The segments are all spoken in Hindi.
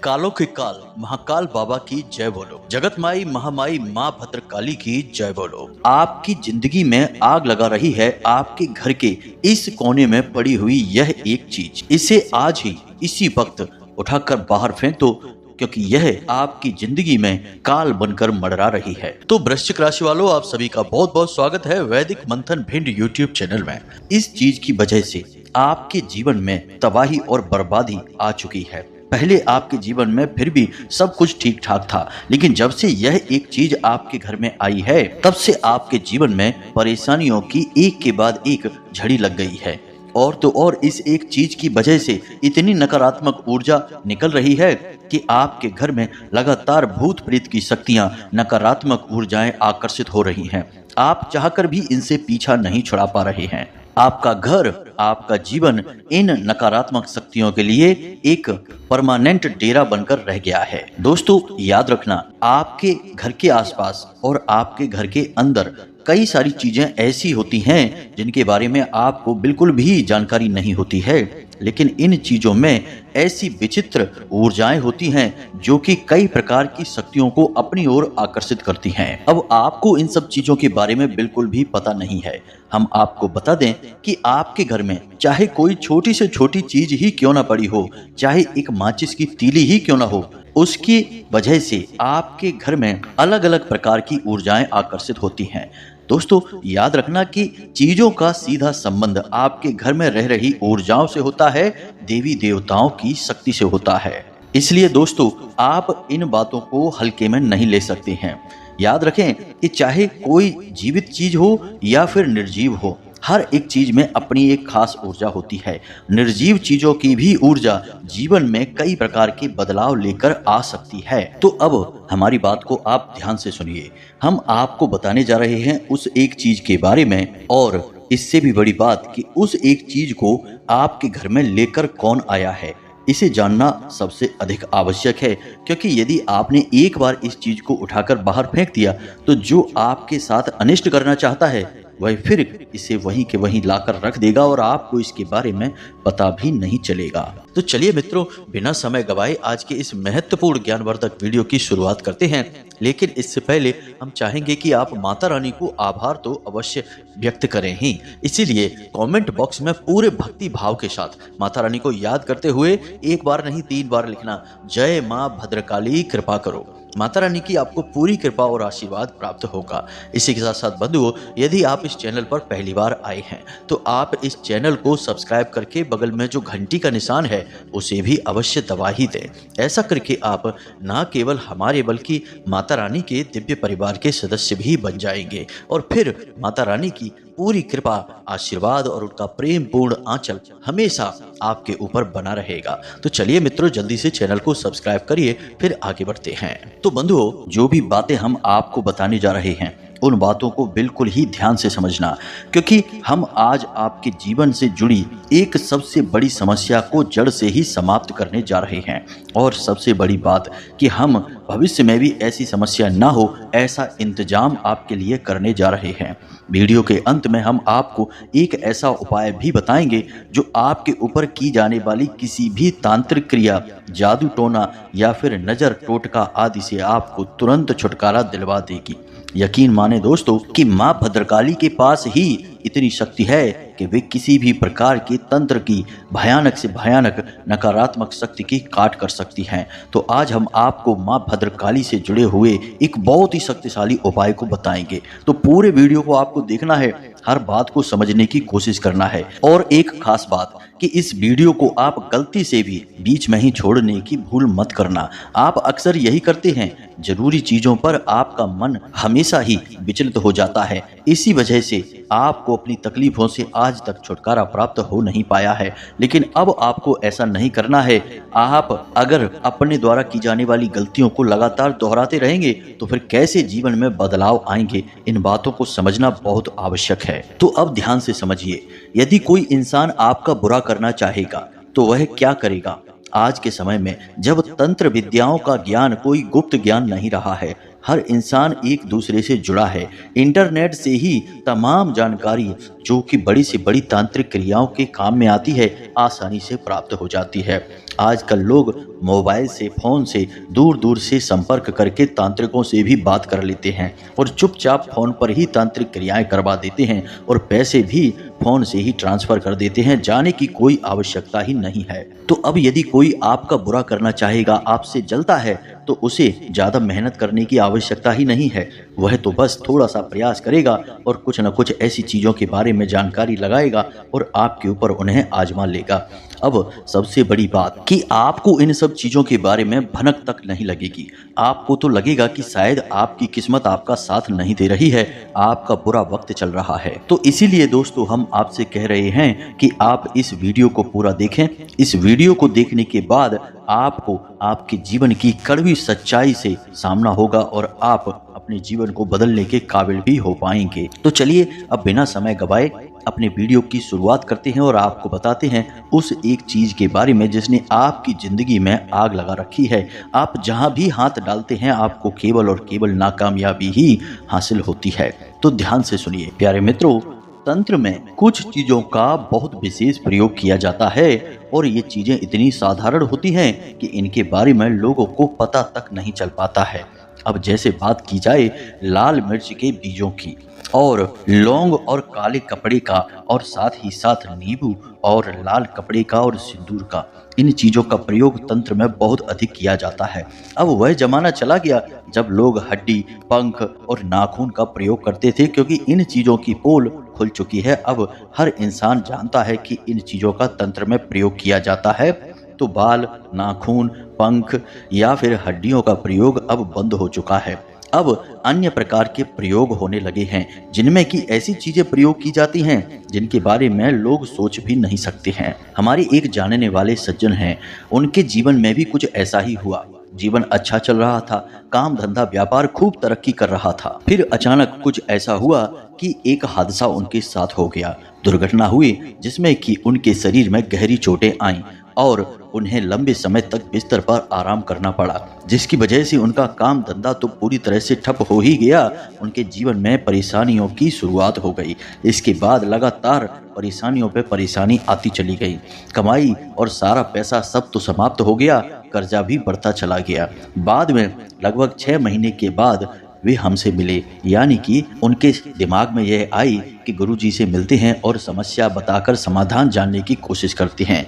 कालों के काल महाकाल बाबा की जय बोलो। जगत माई महामाई माँ भद्रकाली की जय बोलो। आपकी जिंदगी में आग लगा रही है आपके घर के इस कोने में पड़ी हुई यह एक चीज, इसे आज ही इसी वक्त उठाकर बाहर फेंक दो, क्योंकि यह आपकी जिंदगी में काल बनकर मडरा रही है। तो वृश्चिक राशि वालों, आप सभी का बहुत बहुत स्वागत है वैदिक मंथन भिंड यूट्यूब चैनल में। इस चीज की वजह से आपके जीवन में तबाही और बर्बादी आ चुकी है। पहले आपके जीवन में फिर भी सब कुछ ठीक ठाक था, लेकिन जब से यह एक चीज आपके घर में आई है, तब से आपके जीवन में परेशानियों की एक के बाद एक झड़ी लग गई है। और तो और इस एक चीज की वजह से इतनी नकारात्मक ऊर्जा निकल रही है कि आपके घर में लगातार भूत प्रेत की शक्तियां, नकारात्मक ऊर्जाएं आकर्षित हो रही हैं। आप चाहकर भी इनसे पीछा नहीं छुड़ा पा रहे हैं। आपका घर, आपका जीवन इन नकारात्मक शक्तियों के लिए एक परमानेंट डेरा बनकर रह गया है। दोस्तों याद रखना, आपके घर के आसपास और आपके घर के अंदर कई सारी चीजें ऐसी होती हैं जिनके बारे में आपको बिल्कुल भी जानकारी नहीं होती है, लेकिन इन चीजों में ऐसी विचित्र ऊर्जाएं होती हैं जो कि कई प्रकार की शक्तियों को अपनी ओर आकर्षित करती हैं। अब आपको इन सब चीजों के बारे में बिल्कुल भी पता नहीं है। हम आपको बता दें कि आपके घर में चाहे कोई छोटी से छोटी चीज ही क्यों ना पड़ी हो, चाहे एक माचिस की तीली ही क्यों ना हो, उसकी वजह से आपके घर में अलग अलग प्रकार की ऊर्जाएं आकर्षित होती हैं। दोस्तों याद रखना कि चीजों का सीधा संबंध आपके घर में रह रही ऊर्जाओं से होता है, देवी देवताओं की शक्ति से होता है। इसलिए दोस्तों आप इन बातों को हल्के में नहीं ले सकते हैं। याद रखें कि चाहे कोई जीवित चीज हो या फिर निर्जीव हो, हर एक चीज में अपनी एक खास ऊर्जा होती है। निर्जीव चीजों की भी ऊर्जा जीवन में कई प्रकार के बदलाव लेकर आ सकती है। तो अब हमारी बात को आप ध्यान से सुनिए। हम आपको बताने जा रहे हैं उस एक चीज के बारे में, और इससे भी बड़ी बात कि उस एक चीज को आपके घर में लेकर कौन आया है, इसे जानना सबसे अधिक आवश्यक है। क्योंकि यदि आपने एक बार इस चीज को उठाकर बाहर फेंक दिया, तो जो आपके साथ अनिष्ट करना चाहता है वह फिर इसे वहीं के वहीं लाकर रख देगा और आपको इसके बारे में पता भी नहीं चलेगा। तो चलिए मित्रों, बिना समय गवाए आज के इस महत्वपूर्ण ज्ञानवर्धक वीडियो की शुरुआत करते हैं। लेकिन इससे पहले हम चाहेंगे कि आप माता रानी को आभार तो अवश्य व्यक्त करें ही। इसीलिए कमेंट बॉक्स में पूरे भक्ति भाव के साथ माता रानी को याद करते हुए एक बार नहीं 3 बार लिखना, जय माँ भद्रकाली कृपा करो। माता रानी की आपको पूरी कृपा और आशीर्वाद प्राप्त होगा। इसी के साथ साथ बंधुओं, यदि आप इस चैनल पर पहली बार आए हैं तो आप इस चैनल को सब्सक्राइब करके बगल में जो घंटी का निशान है उसे भी अवश्य दबा ही दें। ऐसा करके आप ना केवल हमारे बल्कि माता रानी के दिव्य परिवार के सदस्य भी बन जाएंगे, और फिर माता रानी की पूरी कृपा, आशीर्वाद और उनका प्रेम पूर्ण आंचल हमेशा आपके ऊपर बना रहेगा। तो चलिए मित्रों, जल्दी से चैनल को सब्सक्राइब करिए, फिर आगे बढ़ते हैं। तो बंधुओं, जो भी बातें हम आपको बताने जा रहे हैं उन बातों को बिल्कुल ही ध्यान से समझना, क्योंकि हम आज आपके जीवन से जुड़ी एक सबसे बड़ी समस्या को जड़ से ही समाप्त करने जा रहे हैं। और सबसे बड़ी बात कि हम भविष्य में भी ऐसी समस्या ना हो, ऐसा इंतजाम आपके लिए करने जा रहे हैं। वीडियो के अंत में हम आपको एक ऐसा उपाय भी बताएंगे जो आपके ऊपर की जाने वाली किसी भी तांत्रिक क्रिया, जादू टोना या फिर नजर टोटका आदि से आपको तुरंत छुटकारा दिलवा देगी। यकीन माने दोस्तों कि माँ भद्रकाली के पास ही इतनी शक्ति है कि वे किसी भी प्रकार के तंत्र की भयानक से भयानक नकारात्मक शक्ति की काट कर सकती हैं। तो आज हम आपको माँ भद्रकाली से जुड़े हुए एक बहुत ही शक्तिशाली उपाय को बताएंगे। तो पूरे वीडियो को आपको देखना है, हर बात को समझने की कोशिश करना है। और एक खास बात कि इस वीडियो को आप गलती से भी बीच में ही छोड़ने की भूल मत करना। आप अक्सर यही करते हैं, जरूरी चीजों पर आपका मन हमेशा ही विचलित हो जाता है। इसी वजह से आपको अपनी तकलीफों से आज तक छुटकारा प्राप्त हो नहीं पाया है। लेकिन अब आपको ऐसा नहीं करना है। आप अगर अपने द्वारा की जाने वाली गलतियों को लगातार दोहराते रहेंगे तो फिर कैसे जीवन में बदलाव आएंगे, इन बातों को समझना बहुत आवश्यक है। तो अब ध्यान से समझिए, यदि कोई इंसान आपका बुरा करना चाहेगा तो वह क्या करेगा? आज के समय में जब तंत्र विद्याओं का ज्ञान कोई गुप्त ज्ञान नहीं रहा है, हर इंसान एक दूसरे से जुड़ा है। इंटरनेट से ही तमाम जानकारी जो कि बड़ी से बड़ी तांत्रिक क्रियाओं के काम में आती है आसानी से प्राप्त हो जाती है। आजकल लोग मोबाइल से, फोन से दूर दूर से संपर्क करके तांत्रिकों से भी बात कर लेते हैं और चुपचाप फोन पर ही तांत्रिक क्रियाएं करवा देते हैं और पैसे भी फोन से ही ट्रांसफर कर देते हैं, जाने की कोई आवश्यकता ही नहीं है। तो अब यदि कोई आपका बुरा करना चाहेगा, आपसे जलता है, तो उसे ज़्यादा मेहनत करने की आवश्यकता ही नहीं है। वह तो बस थोड़ा सा प्रयास करेगा और कुछ न कुछ ऐसी चीज़ों के बारे में जानकारी लगाएगा और आपके ऊपर उन्हें आजमा लेगा। अब सबसे बड़ी बात कि आपको इन सब चीज़ों के बारे में भनक तक नहीं लगेगी। आपको तो लगेगा कि शायद आपकी किस्मत आपका साथ नहीं दे रही है, आपका बुरा वक्त चल रहा है। तो इसीलिए दोस्तों हम आपसे कह रहे हैं कि आप इस वीडियो को पूरा देखें। इस वीडियो को देखने के बाद आपको आपके जीवन की कड़वी सच्चाई से सामना होगा और आप अपने जीवन को बदलने के काबिल भी हो पाएंगे। तो चलिए अब बिना समय गवाए अपने वीडियो की शुरुआत करते हैं और आपको बताते हैं उस एक चीज के बारे में जिसने आपकी जिंदगी में आग लगा रखी है। आप जहां भी हाथ डालते हैं आपको केवल और केवल नाकामयाबी ही हासिल होती है। तो ध्यान से सुनिए प्यारे मित्रों, तंत्र में कुछ चीजों का बहुत विशेष प्रयोग किया जाता है और ये चीजें इतनी साधारण होती हैं कि इनके बारे में लोगों को पता तक नहीं चल पाता है। अब जैसे बात की जाए लाल मिर्च के बीजों की और लौंग और काले कपड़े का और साथ ही साथ नींबू और लाल कपड़े का और सिंदूर का, इन चीज़ों का प्रयोग तंत्र में बहुत अधिक किया जाता है। अब वह जमाना चला गया जब लोग हड्डी, पंख और नाखून का प्रयोग करते थे, क्योंकि इन चीज़ों की पोल खुल चुकी है। अब हर इंसान जानता है कि इन चीज़ों का तंत्र में प्रयोग किया जाता है। तो बाल, नाखून, पंख या फिर हड्डियों का प्रयोग अब बंद हो चुका है। अब अन्य प्रकार के प्रयोग होने लगे हैं जिनमें कि ऐसी चीजें प्रयोग की जाती हैं जिनके बारे में लोग सोच भी नहीं सकते हैं। हमारे एक जानने वाले सज्जन हैं, उनके जीवन में भी कुछ ऐसा ही हुआ। जीवन अच्छा चल रहा था, काम धंधा व्यापार खूब तरक्की कर रहा था। फिर अचानक कुछ ऐसा हुआ कि एक हादसा उनके साथ हो गया। दुर्घटना हुई जिसमें कि उनके शरीर में गहरी चोटें आईं और उन्हें लंबे समय तक बिस्तर पर आराम करना पड़ा, जिसकी वजह से उनका काम धंधा तो पूरी तरह से ठप हो ही गया। उनके जीवन में परेशानियों की शुरुआत हो गई। इसके बाद लगातार परेशानियों पे परेशानी आती चली गई। कमाई और सारा पैसा सब तो समाप्त हो गया, कर्जा भी बढ़ता चला गया। बाद में लगभग 6 महीने के बाद वे हमसे मिले, यानी कि उनके दिमाग में यह आई कि गुरुजी से मिलते हैं और समस्या बताकर समाधान जानने की कोशिश करते हैं।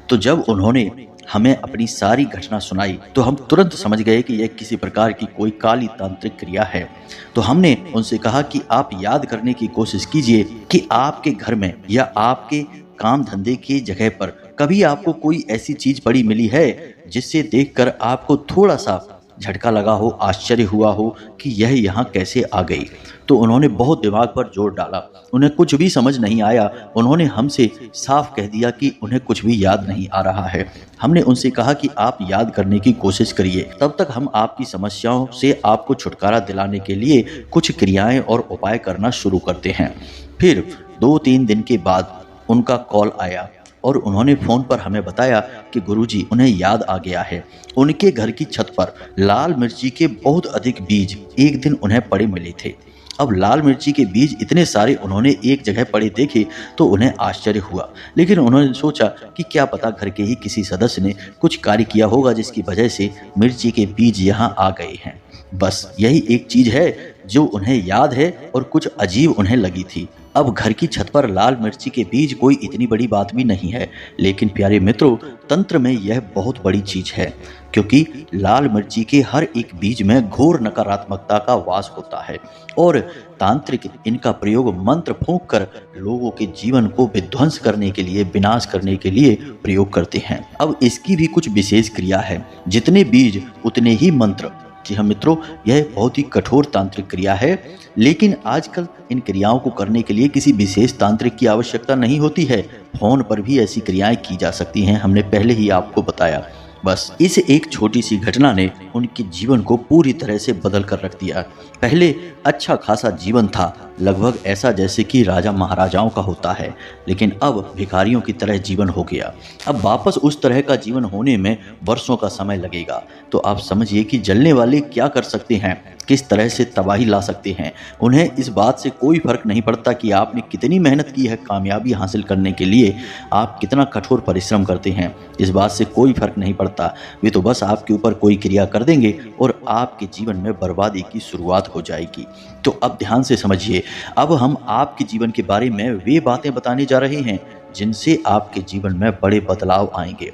तो जब उन्होंने हमें अपनी सारी घटना सुनाई तो हम तुरंत समझ गए कि यह किसी प्रकार की कोई काली तांत्रिक क्रिया है। तो हमने उनसे कहा कि आप याद करने की कोशिश कीजिए कि आपके घर में या आपके काम धंधे की जगह पर कभी आपको कोई ऐसी चीज पड़ी मिली है जिससे देखकर आपको थोड़ा सा झटका लगा हो, आश्चर्य हुआ हो कि यह यहाँ कैसे आ गई। तो उन्होंने बहुत दिमाग पर जोर डाला, उन्हें कुछ भी समझ नहीं आया। उन्होंने हमसे साफ कह दिया कि उन्हें कुछ भी याद नहीं आ रहा है। हमने उनसे कहा कि आप याद करने की कोशिश करिए, तब तक हम आपकी समस्याओं से आपको छुटकारा दिलाने के लिए कुछ क्रियाएं और उपाय करना शुरू करते हैं। फिर 2-3 दिन के बाद उनका कॉल आया और उन्होंने फ़ोन पर हमें बताया कि गुरुजी उन्हें याद आ गया है। उनके घर की छत पर लाल मिर्ची के बहुत अधिक बीज एक दिन उन्हें पड़े मिले थे। अब लाल मिर्ची के बीज इतने सारे उन्होंने एक जगह पड़े देखे तो उन्हें आश्चर्य हुआ, लेकिन उन्होंने सोचा कि क्या पता घर के ही किसी सदस्य ने कुछ कार्य किया होगा जिसकी वजह से मिर्ची के बीज यहाँ आ गए हैं। बस यही एक चीज़ है जो उन्हें याद है और कुछ अजीब उन्हें लगी थी। अब घर की छत पर लाल मिर्ची के बीज कोई इतनी बड़ी बात भी नहीं है, लेकिन प्यारे मित्रों तंत्र में यह बहुत बड़ी चीज है, क्योंकि लाल मिर्ची के हर एक बीज में घोर नकारात्मकता का वास होता है और तांत्रिक इनका प्रयोग मंत्र फूंक कर लोगों के जीवन को विध्वंस करने के लिए, विनाश करने के लिए प्रयोग करते हैं। अब इसकी भी कुछ विशेष क्रिया है, जितने बीज उतने ही मंत्र। जी हाँ मित्रों, यह बहुत ही कठोर तांत्रिक क्रिया है, लेकिन आजकल इन क्रियाओं को करने के लिए किसी विशेष तांत्रिक की आवश्यकता नहीं होती है। फोन पर भी ऐसी क्रियाएं की जा सकती हैं, हमने पहले ही आपको बताया। बस इस एक छोटी सी घटना ने उनके जीवन को पूरी तरह से बदल कर रख दिया। पहले अच्छा खासा जीवन था, लगभग ऐसा जैसे कि राजा महाराजाओं का होता है, लेकिन अब भिखारियों की तरह जीवन हो गया। अब वापस उस तरह का जीवन होने में वर्षों का समय लगेगा। तो आप समझिए कि जलने वाले क्या कर सकते हैं, किस तरह से तबाही ला सकते हैं। उन्हें इस बात से कोई फर्क नहीं पड़ता कि आपने कितनी मेहनत की है कामयाबी हासिल करने के लिए, आप कितना कठोर परिश्रम करते हैं, इस बात से कोई फर्क नहीं पड़ता। वे तो बस आपके ऊपर कोई क्रिया कर देंगे और आपके जीवन में बर्बादी की शुरुआत हो जाएगी। तो अब ध्यान से समझिए, अब हम आपके जीवन के बारे में वे बातें बताने जा रहे हैं जिनसे आपके जीवन में बड़े बदलाव आएंगे।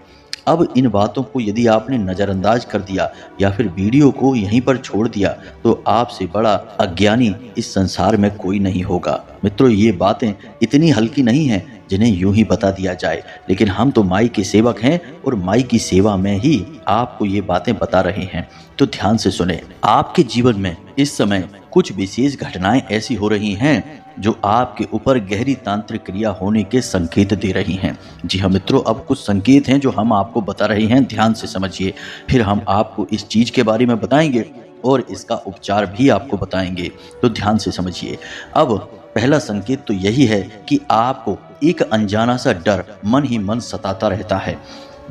अब इन बातों को यदि आपने नज़रअंदाज कर दिया या फिर वीडियो को यहीं पर छोड़ दिया तो आपसे बड़ा अज्ञानी इस संसार में कोई नहीं होगा। मित्रों, ये बातें इतनी हल्की नहीं हैं जिन्हें यूं ही बता दिया जाए, लेकिन हम तो माई के सेवक हैं और माई की सेवा में ही आपको ये बातें बता रहे हैं। तो ध्यान से सुने। आपके जीवन में इस समय कुछ विशेष घटनाएं ऐसी हो रही हैं जो आपके ऊपर गहरी तांत्रिक क्रिया होने के संकेत दे रही हैं। जी हाँ मित्रों, अब कुछ संकेत हैं जो हम आपको बता रहे हैं, ध्यान से समझिए। फिर हम आपको इस चीज़ के बारे में बताएंगे और इसका उपचार भी आपको बताएंगे। तो ध्यान से समझिए। अब पहला संकेत तो यही है कि आपको एक अनजाना सा डर मन ही मन सताता रहता है।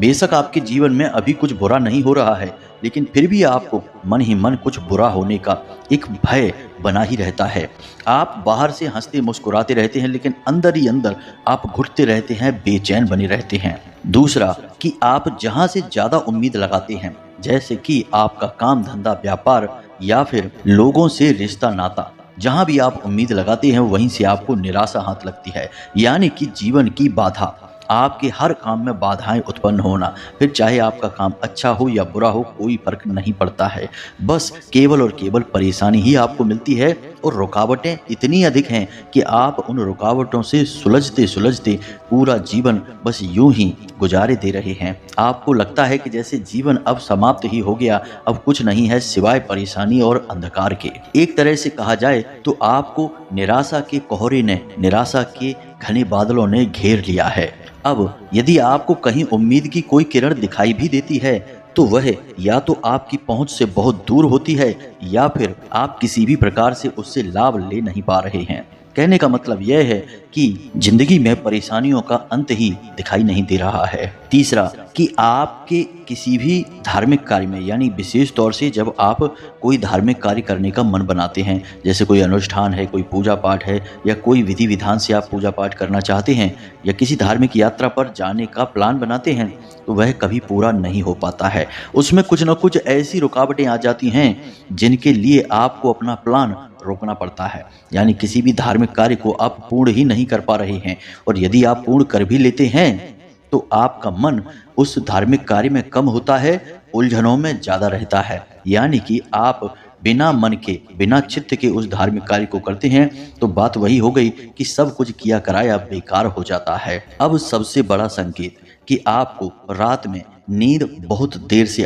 बेशक आपके जीवन में अभी कुछ बुरा नहीं हो रहा है, लेकिन फिर भी आपको मन ही मन कुछ बुरा होने का एक भय बना ही रहता है। आप बाहर से हंसते मुस्कुराते रहते हैं, लेकिन अंदर ही अंदर आप घुटते रहते हैं, बेचैन बने रहते हैं। दूसरा कि आप जहां से ज़्यादा उम्मीद लगाते हैं, जैसे कि आपका काम धंधा व्यापार या फिर लोगों से रिश्ता नाता, जहां भी आप उम्मीद लगाते हैं वहीं से आपको निराशा हाथ लगती है। यानी कि जीवन की बाधा, आपके हर काम में बाधाएं उत्पन्न होना। फिर चाहे आपका काम अच्छा हो या बुरा हो, कोई फर्क नहीं पड़ता है। बस केवल और केवल परेशानी ही आपको मिलती है और रुकावटें इतनी अधिक हैं कि आप उन रुकावटों से सुलझते सुलझते पूरा जीवन बस यूं ही गुजारे दे रहे हैं। आपको लगता है कि जैसे जीवन अब समाप्त ही हो गया, अब कुछ नहीं है सिवाय परेशानी और अंधकार के। एक तरह से कहा जाए तो आपको निराशा के कोहरे ने, निराशा के घने बादलों ने घेर लिया है। अब यदि आपको कहीं उम्मीद की कोई किरण दिखाई भी देती है तो वह या तो आपकी पहुंच से बहुत दूर होती है या फिर आप किसी भी प्रकार से उससे लाभ ले नहीं पा रहे हैं। कहने का मतलब यह है कि जिंदगी में परेशानियों का अंत ही दिखाई नहीं दे रहा है। तीसरा कि आपके किसी भी धार्मिक कार्य में, यानी विशेष तौर से जब आप कोई धार्मिक कार्य करने का मन बनाते हैं, जैसे कोई अनुष्ठान है, कोई पूजा पाठ है या कोई विधि विधान से आप पूजा पाठ करना चाहते हैं या किसी धार्मिक यात्रा पर जाने का प्लान बनाते हैं, तो वह कभी पूरा नहीं हो पाता है। उसमें कुछ न कुछ ऐसी रुकावटें आ जाती हैं जिनके लिए आपको अपना प्लान रोकना पड़ता है। यानी किसी भी धार्मिक कार्य को आप पूर्ण ही नहीं कर पा रहे हैं, और यदि आप पूर्ण कर भी लेते हैं तो आपका मन उस धार्मिक कार्य में कम होता है, उलझनों में ज़्यादा रहता है। यानी कि आप बिना मन के, बिना चित्त के उस धार्मिक कार्य को करते हैं तो बात वही हो गई कि सब कुछ किया कराया बेकार हो जाता है। अब सबसे बड़ा संकेत कि आपको रात में नींद बहुत देर से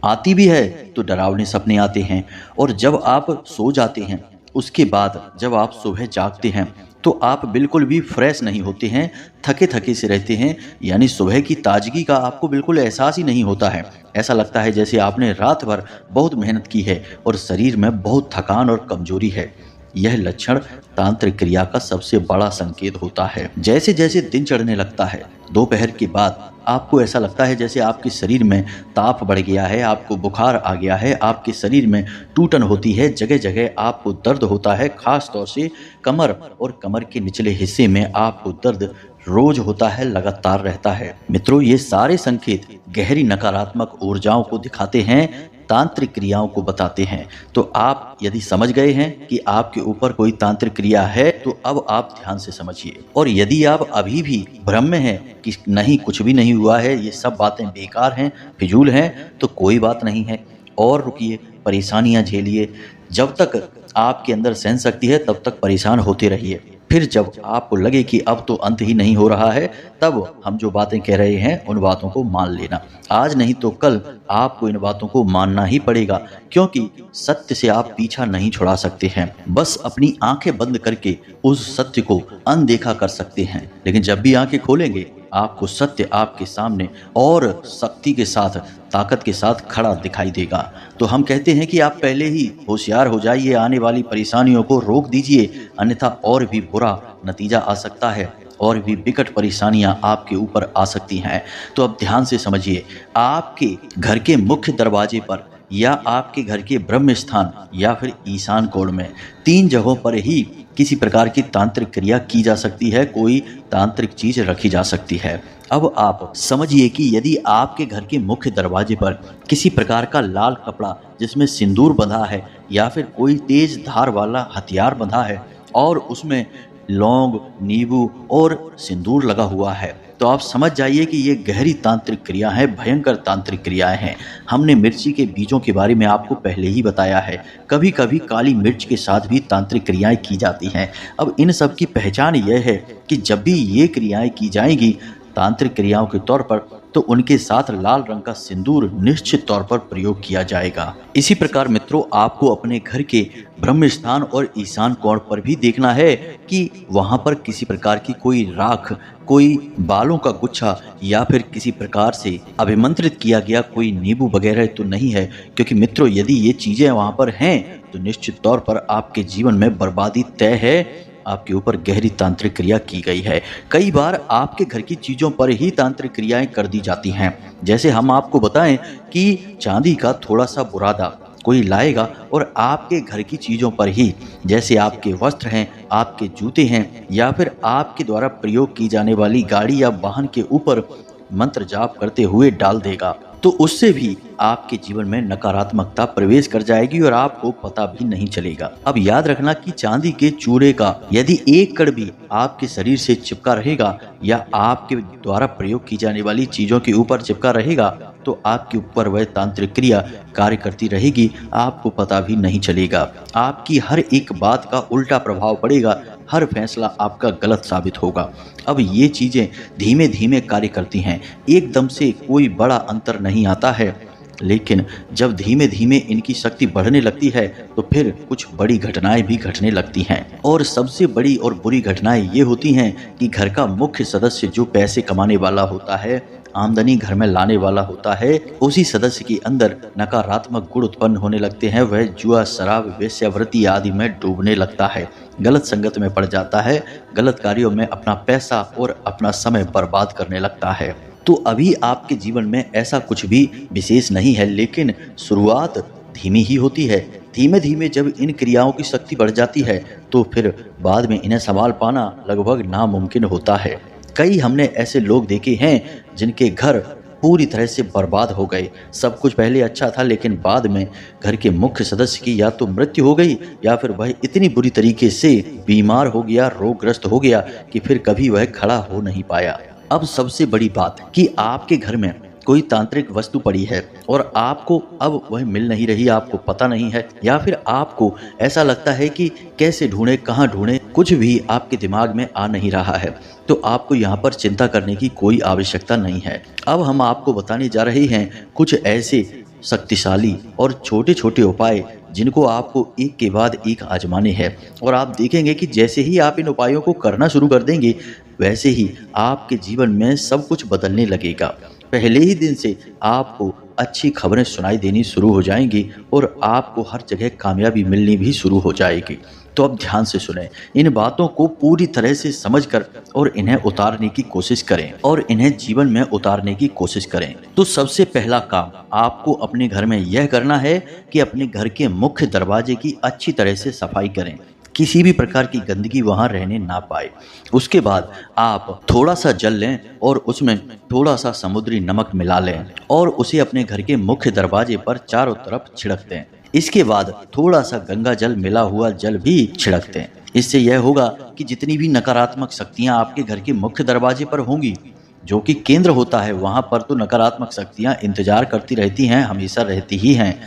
आती भी है तो डरावने सपने आते हैं, और जब आप सो जाते हैं उसके बाद जब आप सुबह जागते हैं तो आप बिल्कुल भी फ्रेश नहीं होते हैं, थके थके से रहते हैं। यानी सुबह की ताजगी का आपको बिल्कुल एहसास ही नहीं होता है। ऐसा लगता है जैसे आपने रात भर बहुत मेहनत की है और शरीर में बहुत थकान और कमजोरी है। यह लक्षण तांत्रिक क्रिया का सबसे बड़ा संकेत होता है। जैसे जैसे दिन चढ़ने लगता है, दोपहर के बाद आपको ऐसा लगता है जैसे आपके शरीर में ताप बढ़ गया है, आपको बुखार आ गया है, आपके शरीर में टूटन होती है, जगह जगह आपको दर्द होता है, खास तौर से कमर और कमर के निचले हिस्से में आपको दर्द रोज होता है, लगातार रहता है। मित्रों, ये सारे संकेत गहरी नकारात्मक ऊर्जाओं को दिखाते हैं, तांत्रिक क्रियाओं को बताते हैं। तो आप यदि समझ गए हैं कि आपके ऊपर कोई तांत्रिक क्रिया है तो अब आप ध्यान से समझिए। और यदि आप अभी भी भ्रम में हैं कि नहीं कुछ भी नहीं हुआ है, ये सब बातें बेकार हैं, फिजूल हैं, तो कोई बात नहीं है, और रुकिए, परेशानियां झेलिए। जब तक आपके अंदर सहन शक्ति है तब तक परेशान होते रहिए। फिर जब आपको लगे कि अब तो अंत ही नहीं हो रहा है, तब हम जो बातें कह रहे हैं उन बातों को मान लेना। आज नहीं तो कल आपको इन बातों को मानना ही पड़ेगा, क्योंकि सत्य से आप पीछा नहीं छुड़ा सकते हैं। बस अपनी आंखें बंद करके उस सत्य को अनदेखा कर सकते हैं, लेकिन जब भी आंखें खोलेंगे आपको सत्य आपके सामने और शक्ति के साथ, ताकत के साथ खड़ा दिखाई देगा। तो हम कहते हैं कि आप पहले ही होशियार हो जाइए, आने वाली परेशानियों को रोक दीजिए, अन्यथा और भी बुरा नतीजा आ सकता है, और भी विकट परेशानियां आपके ऊपर आ सकती हैं। तो अब ध्यान से समझिए, आपके घर के मुख्य दरवाजे पर या आपके घर के ब्रह्म स्थान या फिर ईशान कोण में, 3 जगहों पर ही किसी प्रकार की तांत्रिक क्रिया की जा सकती है, कोई तांत्रिक चीज रखी जा सकती है। अब आप समझिए कि यदि आपके घर के मुख्य दरवाजे पर किसी प्रकार का लाल कपड़ा जिसमें सिंदूर बंधा है या फिर कोई तेज धार वाला हथियार बंधा है और उसमें लौंग, नींबू और सिंदूर लगा हुआ है, तो आप समझ जाइए कि ये गहरी तांत्रिक क्रिया है, भयंकर तांत्रिक क्रियाएं हैं। हमने मिर्ची के बीजों के बारे में आपको पहले ही बताया है। कभी कभी काली मिर्च के साथ भी तांत्रिक क्रियाएं की जाती हैं। अब इन सब की पहचान यह है कि जब भी ये क्रियाएं की जाएंगी तांत्रिक क्रियाओं के तौर पर, तो उनके साथ लाल रंग का सिंदूर निश्चित तौर पर प्रयोग किया जाएगा। इसी प्रकार मित्रों, आपको अपने घर के ब्रह्म स्थान और ईशान कोण पर भी देखना है कि वहां पर किसी प्रकार की कोई राख, कोई बालों का गुच्छा या फिर किसी प्रकार से अभिमंत्रित किया गया कोई नींबू वगैरह तो नहीं है, क्योंकि मित्रों यदि ये चीजें वहां पर हैं तो निश्चित तौर पर आपके जीवन में बर्बादी तय है। आपके ऊपर गहरी तांत्रिक क्रिया की गई है। कई बार आपके घर की चीजों पर ही तांत्रिक क्रियाएं कर दी जाती हैं। जैसे हम आपको बताएं कि चांदी का थोड़ा सा बुरादा कोई लाएगा और आपके घर की चीजों पर ही, जैसे आपके वस्त्र हैं, आपके जूते हैं या फिर आपके द्वारा प्रयोग की जाने वाली गाड़ी या वाहन के ऊपर मंत्र जाप करते हुए डाल देगा, तो उससे भी आपके जीवन में नकारात्मकता प्रवेश कर जाएगी और आपको पता भी नहीं चलेगा। अब याद रखना कि चांदी के चूड़े का यदि एक कण भी आपके शरीर से चिपका रहेगा या आपके द्वारा प्रयोग की जाने वाली चीजों के ऊपर चिपका रहेगा, तो आपके ऊपर वह तांत्रिक क्रिया कार्य करती रहेगी, आपको पता भी नहीं चलेगा। आपकी हर एक बात का उल्टा प्रभाव पड़ेगा, हर फैसला आपका गलत साबित होगा। अब ये चीजें धीमे धीमे कार्य करती हैं, एकदम से कोई बड़ा अंतर नहीं आता है, लेकिन जब धीमे धीमे इनकी शक्ति बढ़ने लगती है तो फिर कुछ बड़ी घटनाएं भी घटने लगती हैं। और सबसे बड़ी और बुरी घटनाएं ये होती हैं कि घर का मुख्य सदस्य जो पैसे कमाने वाला होता है, आमदनी घर में लाने वाला होता है, उसी सदस्य के अंदर नकारात्मक गुण उत्पन्न होने लगते हैं। वह जुआ, शराब, वेश्यावृत्ति आदि में डूबने लगता है, गलत संगत में पड़ जाता है, गलत कार्यों में अपना पैसा और अपना समय बर्बाद करने लगता है। तो अभी आपके जीवन में ऐसा कुछ भी विशेष नहीं है, लेकिन शुरुआत धीमी ही होती है। धीमे धीमे जब इन क्रियाओं की शक्ति बढ़ जाती है तो फिर बाद में इन्हें संभाल पाना लगभग नामुमकिन होता है। कई हमने ऐसे लोग देखे हैं जिनके घर पूरी तरह से बर्बाद हो गए। सब कुछ पहले अच्छा था, लेकिन बाद में घर के मुख्य सदस्य की या तो मृत्यु हो गई या फिर वह इतनी बुरी तरीके से बीमार हो गया, रोगग्रस्त हो गया कि फिर कभी वह खड़ा हो नहीं पाया। अब सबसे बड़ी बात कि आपके घर में कोई तांत्रिक वस्तु पड़ी है और आपको अब वह मिल नहीं रही, आपको पता नहीं है, या फिर आपको ऐसा लगता है कि कैसे ढूंढे, कहाँ ढूंढे, कुछ भी आपके दिमाग में आ नहीं रहा है, तो आपको यहाँ पर चिंता करने की कोई आवश्यकता नहीं है। अब हम आपको बताने जा रहे हैं कुछ ऐसे शक्तिशाली और छोटे छोटे उपाय जिनको आपको एक के बाद एक आजमाने हैं, और आप देखेंगे कि जैसे ही आप इन उपायों को करना शुरू कर देंगे वैसे ही आपके जीवन में सब कुछ बदलने लगेगा। पहले ही दिन से आपको अच्छी खबरें सुनाई देनी शुरू हो जाएंगी और आपको हर जगह कामयाबी मिलनी भी शुरू हो जाएगी। तो अब ध्यान से सुनें, इन बातों को पूरी तरह से समझकर और इन्हें उतारने की कोशिश करें और इन्हें जीवन में उतारने की कोशिश करें। तो सबसे पहला काम आपको अपने घर में यह करना है कि अपने घर के मुख्य दरवाजे की अच्छी तरह से सफाई करें, किसी भी प्रकार की गंदगी वहां रहने ना पाए। उसके बाद आप थोड़ा सा जल लें और उसमें थोड़ा सा समुद्री नमक मिला लें और उसे अपने घर के मुख्य दरवाजे पर चारों तरफ छिड़क दें। इसके बाद थोड़ा सा गंगा जल मिला हुआ जल भी छिड़क दें। इससे यह होगा कि जितनी भी नकारात्मक शक्तियां आपके घर के मुख्य दरवाजे पर होंगी, जो कि केंद्र होता है, वहां पर तो नकारात्मक शक्तियां इंतजार करती रहती हैं, हमेशा रहती ही हैं,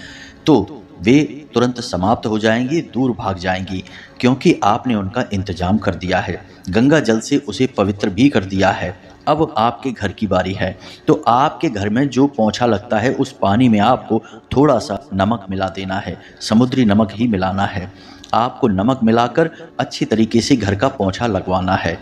तो वे तुरंत समाप्त हो जाएंगी, दूर भाग जाएंगी, क्योंकि आपने उनका इंतजाम कर दिया है, गंगा जल से उसे पवित्र भी कर दिया है। अब आपके घर की बारी है, तो आपके घर में जो पोंछा लगता है उस पानी में आपको थोड़ा सा नमक मिला देना है, समुद्री नमक ही मिलाना है। आपको नमक मिलाकर अच्छी तरीके से घर का पोंछा लगवाना है।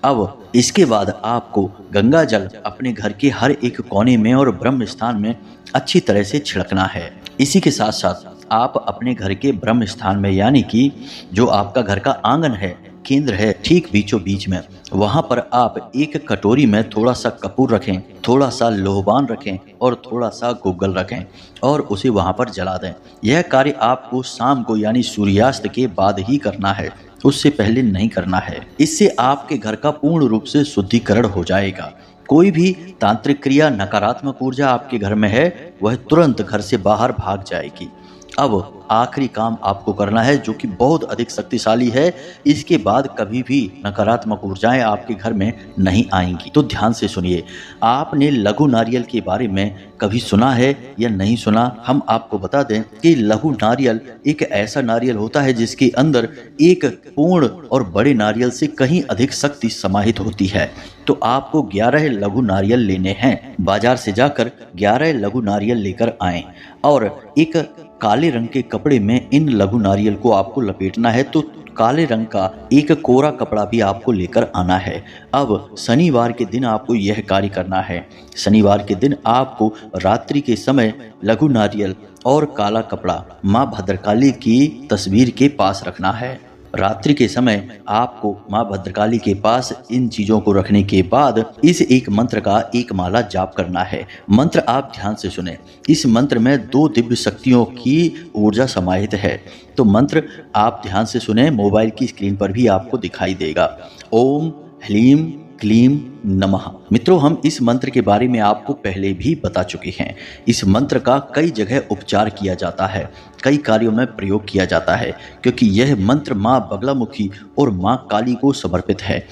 अब इसके बाद आपको गंगा जल अपने घर के हर एक कोने में और ब्रह्म स्थान में अच्छी तरह से छिड़कना है। इसी के साथ साथ आप अपने घर के ब्रह्म स्थान में, यानी कि जो आपका घर का आंगन है, केंद्र है ठीक बीचों बीच में। वहां पर आप एक कटोरी में थोड़ा सा कपूर रखें, थोड़ा सा लोहबान रखें और थोड़ा सा गुग्गल रखें और उसे वहां पर जला दें। यह कार्य आपको शाम को यानी सूर्यास्त के बाद ही करना है, उससे पहले नहीं करना है। इससे आपके घर का पूर्ण रूप से शुद्धिकरण हो जाएगा। कोई भी तांत्रिक क्रिया, नकारात्मक ऊर्जा आपके घर में है, वह तुरंत घर से बाहर भाग जाएगी। अब आखिरी काम आपको करना है जो कि बहुत अधिक शक्तिशाली है। इसके बाद कभी भी नकारात्मक ऊर्जाएं आपके घर में नहीं आएंगी। तो ध्यान से सुनिए। आपने लघु नारियल के बारे में कभी सुना है या नहीं सुना? हम आपको बता दें कि लघु नारियल एक ऐसा नारियल होता है जिसके अंदर एक पूर्ण और बड़े नारियल से कहीं अधिक शक्ति समाहित होती है। तो आपको 11 लघु नारियल लेने हैं। बाजार से जाकर 11 लघु नारियल लेकर आएं और एक काले रंग के कपड़े में इन लघु नारियल को आपको लपेटना है। तो काले रंग का एक कोरा कपड़ा भी आपको लेकर आना है। अब शनिवार के दिन आपको यह कार्य करना है। शनिवार के दिन आपको रात्रि के समय लघु नारियल और काला कपड़ा माँ भद्रकाली की तस्वीर के पास रखना है। रात्रि के समय आपको माँ भद्रकाली के पास इन चीजों को रखने के बाद इस एक मंत्र का एक माला जाप करना है। मंत्र आप ध्यान से सुने। इस मंत्र में 2 दिव्य शक्तियों की ऊर्जा समाहित है। तो मंत्र आप ध्यान से सुने, मोबाइल की स्क्रीन पर भी आपको दिखाई देगा। ओम ह्लीम क्लीम नमः। मित्रों, हम इस मंत्र के बारे में आपको पहले भी बता चुके हैं। इस मंत्र का कई जगह उपचार किया जाता है, कई कार्यों में प्रयोग किया जाता है, क्योंकि यह मंत्र माँ बगलामुखी और माँ काली को समर्पित है।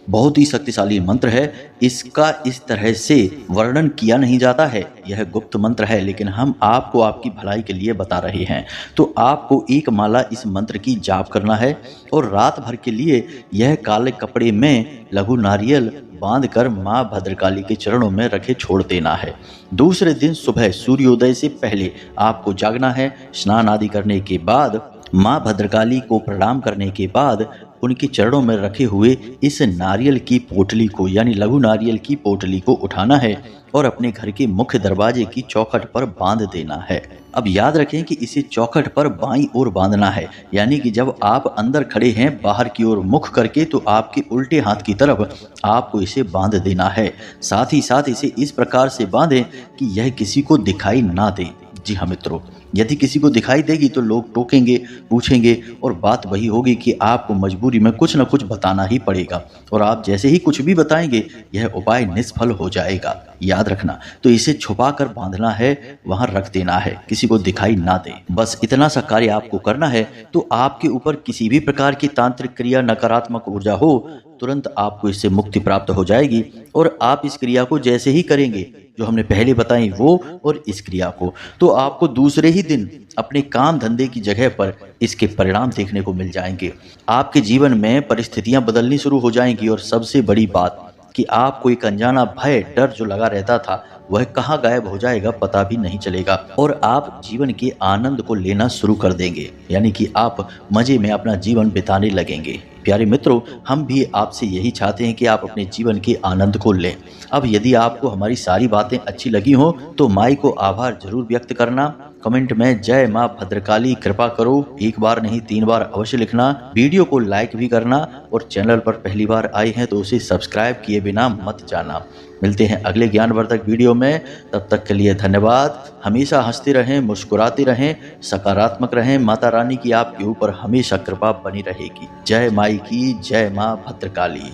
बहुत ही शक्तिशाली मंत्र है। इसका इस तरह से वर्णन किया नहीं जाता है, यह गुप्त मंत्र है, लेकिन हम आपको आपकी भलाई के लिए बता रहे हैं। तो आपको एक माला इस मंत्र की जाप करना है और रात भर के लिए यह काले कपड़े में लघु नारियल बांधकर माँ भद्रकाली के चरणों में रखे छोड़ देना है। दूसरे दिन सुबह सूर्योदय से पहले आपको जागना है। स्नान आदि करने के बाद माँ भद्रकाली को प्रणाम करने के बाद उनके चरणों में रखे हुए इस नारियल की पोटली को यानी लघु नारियल की पोटली को उठाना है और अपने घर के मुख्य दरवाजे की चौखट पर बांध देना है। अब याद रखें कि इसे चौखट पर बाईं ओर बांधना है, यानी कि जब आप अंदर खड़े हैं बाहर की ओर मुख करके, तो आपके उल्टे हाथ की तरफ आपको इसे बांध देना है। साथ ही साथ इसे इस प्रकार से बांधें कि यह किसी को दिखाई ना दे। जी हाँ मित्रों, यदि किसी को दिखाई देगी तो लोग टोकेंगे, पूछेंगे और बात वही होगी कि आपको मजबूरी में कुछ न कुछ बताना ही पड़ेगा और आप जैसे ही कुछ भी बताएंगे यह उपाय निष्फल हो जाएगा। याद रखना। तो इसे छुपा कर बांधना है, वहां रख देना है, किसी को दिखाई ना दे। बस इतना सा कार्य आपको करना है। तो आपके ऊपर किसी भी प्रकार की तांत्रिक क्रिया, नकारात्मक ऊर्जा हो, तुरंत आपको इससे मुक्ति प्राप्त हो जाएगी। और आप इस क्रिया को जैसे ही करेंगे, जो हमने पहले बताई वो और इस क्रिया को, तो आपको दूसरे ही दिन अपने काम धंधे की जगह पर इसके परिणाम देखने को मिल जाएंगे। आपके जीवन में परिस्थितियां बदलनी शुरू हो जाएंगी और सबसे बड़ी बात कि आपको एक अनजाना भय, डर जो लगा रहता था, वह कहाँ गायब हो जाएगा पता भी नहीं चलेगा और आप जीवन के आनंद को लेना शुरू कर देंगे, यानी कि आप मजे में अपना जीवन बिताने लगेंगे। प्यारे मित्रों, हम भी आपसे यही चाहते हैं कि आप अपने जीवन के आनंद को लें। अब यदि आपको हमारी सारी बातें अच्छी लगी हो तो माई को आभार जरूर व्यक्त करना। कमेंट में जय माँ भद्रकाली कृपा करो 1 बार नहीं 3 बार अवश्य लिखना। वीडियो को लाइक भी करना और चैनल पर पहली बार आए हैं तो उसे सब्सक्राइब किए बिना मत जाना। मिलते हैं अगले ज्ञानवर्धक वीडियो में, तब तक के लिए धन्यवाद। हमेशा हंसते रहें, मुस्कुराते रहें, सकारात्मक रहें। माता रानी की आपके ऊपर हमेशा कृपा बनी रहेगी। जय माई की, जय माँ भद्रकाली।